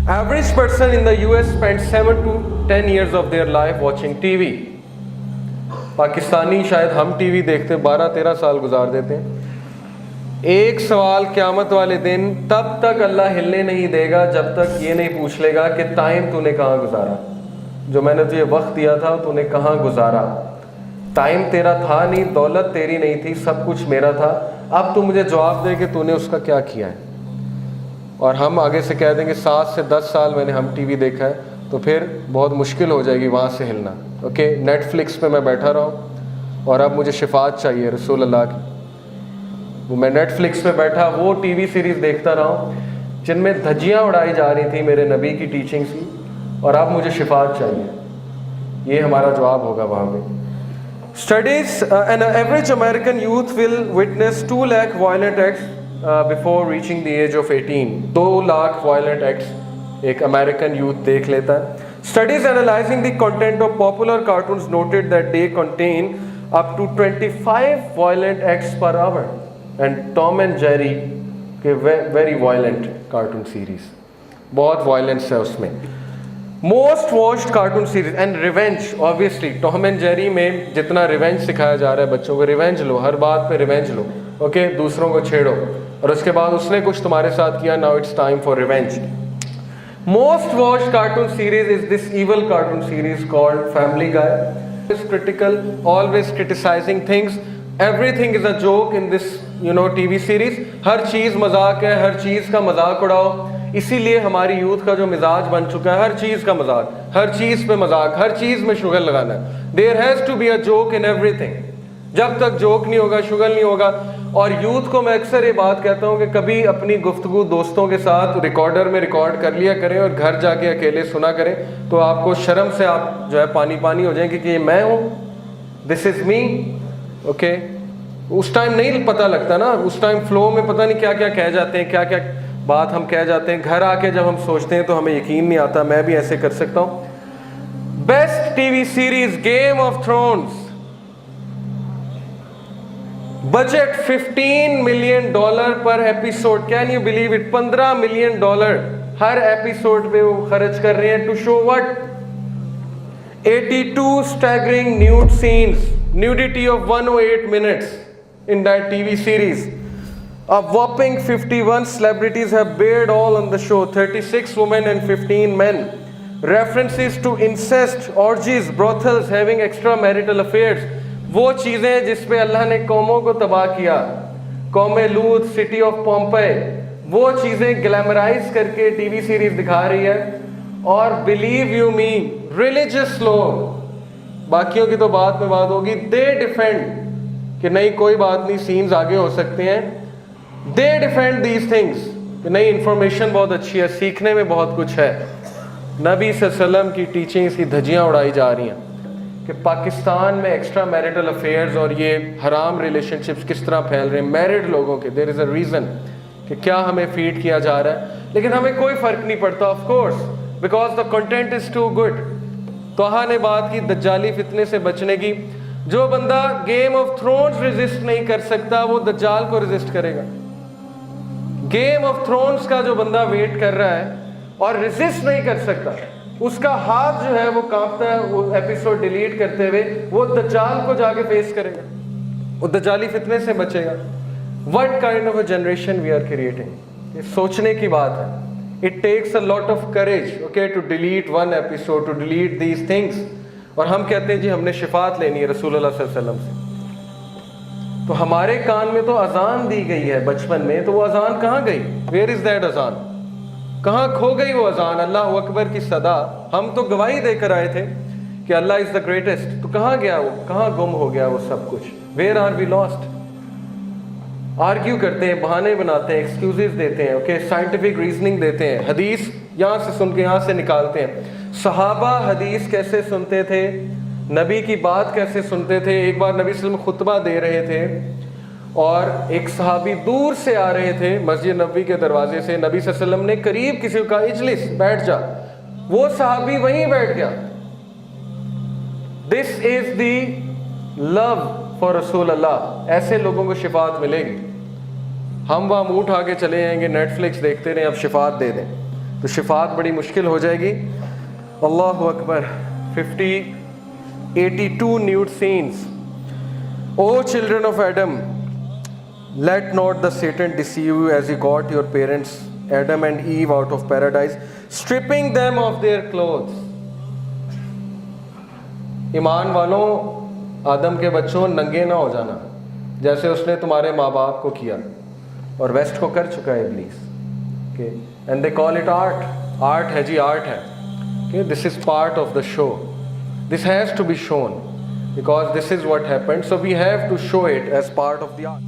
Average person in the US spends 7 to 10 years of their life watching TV. Pakistani शायद हम TV देखते 12-13 साल गुजार देते हैं। एक सवाल क़यामत वाले दिन तब तक अल्लाह हिलने नहीं देगा जब तक ये नहीं पूछ लेगा कि टाइम तूने कहाँ गुजारा, जो मैंने तुझे वक्त दिया था तूने कहाँ गुजारा। टाइम तेरा था नहीं, दौलत तेरी नहीं थी, सब कुछ मेरा था, अब तू मुझे जवाब दे कि तूने उसका क्या किया है। और हम आगे से कह देंगे 7 से 10 साल मैंने हम टीवी देखा है, तो फिर बहुत मुश्किल हो जाएगी वहाँ से हिलना। ओके, नेटफ्लिक्स पे मैं बैठा रहा हूँ और अब मुझे शिफात चाहिए रसूल अल्लाह की, वो मैं नेटफ्लिक्स पे बैठा वो टीवी सीरीज़ देखता रहा हूँ जिनमें धज्जियाँ उड़ाई जा रही थी मेरे नबी की टीचिंग्स की, और अब मुझे शिफात चाहिए। ये हमारा जवाब होगा वहाँ पे। Studies, an average American youth will witness 2 lakh violent acts before reaching the age of 18. 2 lakh violent acts एक American youth देख लेता है। Studies analyzing the content of popular cartoons noted that they contain up to 25 violent acts per hour. And Tom and Jerry के very violent cartoon series, बहुत violence है उसमें। Most watched cartoon series and revenge, obviously Tom and Jerry में जितना revenge सिखाया जा रहा है बच्चों को, revenge लो, हर बात पे revenge लो, ओके, दूसरों को छेड़ो, और उसके बाद उसने कुछ तुम्हारे साथ किया, now it's time for revenge. Most watched cartoon series is this evil cartoon series called Family Guy. It's critical, always criticizing things. Everything is a joke in this, TV series. हर चीज़ मजाक है, हर चीज़ का मजाक उड़ाओ। इसीलिए हमारी यूथ का जो मिजाज बन चुका है, हर चीज़ का मजाक, हर चीज़ पे मजाक, हर चीज़ में शुगर लगाना है। There has to be a joke in everything. जब तक जोक नहीं होगा, शुगर नहीं होगा। और यूथ को मैं अक्सर ये बात कहता हूँ कि कभी अपनी गुफ्तगू दोस्तों के साथ रिकॉर्डर में रिकॉर्ड कर लिया करें और घर जाके अकेले सुना करें, तो आपको शर्म से आप जो है पानी पानी हो जाएंगे कि ये मैं हूँ, दिस इज़ मी। ओके, उस टाइम नहीं पता लगता ना, उस टाइम फ्लो में पता नहीं क्या क्या कह जाते हैं, क्या क्या बात हम कह जाते हैं। घर आके जब हम सोचते हैं तो हमें यकीन नहीं आता मैं भी ऐसे कर सकता हूँ। Best TV series game of thrones, budget $15 million पर एपिसोड, can you believe it? $15 million हर एपिसोड पे वो खर्च कर रहे हैं। To show what? 82 staggering nude scenes, nudity of 108 minutes in that TV series. A whopping 51 celebrities have bared all on the show, 36 women and 15 men. References to incest, orgies, brothels, having extramarital affairs. वो चीज़ें जिस पे अल्लाह ने कौमों को तबाह किया, कौम लूत, सिटी ऑफ पोम्पई, वो चीज़ें ग्लैमराइज करके टीवी सीरीज दिखा रही है। और बिलीव यू मी, रिलीजियस लोग, बाकियों की तो बात में बात होगी, दे डिफेंड कि नहीं कोई बात नहीं, सीन्स आगे हो सकते हैं। दे डिफेंड दीज थिंग्स कि नहीं, इंफॉर्मेशन बहुत अच्छी है, सीखने में बहुत कुछ है। नबी सल्लल्लाहु अलैहि वसल्लम की टीचिंग्स की धज्जियाँ उड़ाई जा रही हैं कि पाकिस्तान में एक्स्ट्रा मैरिटल अफेयर्स और ये हराम रिलेशनशिप्स किस तरह फैल रहे हैं मैरिड लोगों के। देयर इज़ अ रीज़न कि क्या हमें फीड किया जा रहा है, लेकिन हमें कोई फ़र्क नहीं पड़ता, of course, because the content is too good. तोहा ने बात की दज्जाली फितने से बचने की। जो बंदा गेम ऑफ थ्रोन्स रेजिस्ट नहीं कर सकता वो दज्जाल को रेजिस्ट करेगा। गेम ऑफ थ्रोन्स का जो बंदा वेट कर रहा है और रेजिस्ट नहीं कर सकता, उसका हाथ जो है वो कांपता है, वो एपिसोड डिलीट करते हुए वो दज्जाल को जाके फेस करेगा, वो दज्जाली फितने से बचेगा। What kind of a generation we are creating, ये सोचने की बात है। It takes a lot of courage, okay, to delete one episode, to delete these things. और हम कहते हैं जी हमने शिफात लेनी है रसूलुल्लाह सल्लल्लाहु अलैहि वसल्लम से। तो हमारे कान में तो अजान दी गई है बचपन में, तो वो अजान कहाँ गई? वेयर इज दैट अजान? कहाँ खो गई वो अजान, अल्लाह अकबर की सदा? हम तो गवाही देकर आए थे कि अल्लाह इज़ द ग्रेटेस्ट, तो कहाँ गया वो? कहाँ गुम हो गया वो सब कुछ? Where are we lost? Argue करते हैं, बहाने बनाते हैं, एक्सक्यूजेस देते हैं, ओके, साइंटिफिक रीजनिंग देते हैं, हदीस यहाँ से सुन के यहाँ से निकालते हैं। सहाबा हदीस कैसे सुनते थे, नबी की बात कैसे सुनते थे। एक बार नबी सल्लल्लाहु अलैहि वसल्लम खुतबा दे रहे थे और एक सहाबी दूर से आ रहे थे मस्जिद नबी के दरवाजे से, नबी सल्लल्लाहु अलैहि वसल्लम ने करीब किसी का इजलिस बैठ जा, वो सहाबी वहीं बैठ गया। This is the love for रसूल अल्लाह। ऐसे लोगों को शिफात मिलेगी। हम वहाँ मुंह उठा के चले जाएंगे, नेटफ्लिक्स देखते रहें, अब शिफात दे दें। تو شفاعت بڑی مشکل ہو جائے گی. اللہ اکبر. 82 nude scenes. O children of Adam, let not the Satan deceive you as he got your parents Adam and Eve out of paradise, stripping them of their clothes. ایمان والوں، آدم کے بچوں ننگے نہ ہو جانا جیسے اس نے تمہارے ماں باپ کو کیا، اور ویسٹ کو کر چکا ہے ابلیس. And they call it art. Art ہے جی، آرٹ ہے. This is part of the show. This has to be shown because this is what happened, so we have to show it as part of the art.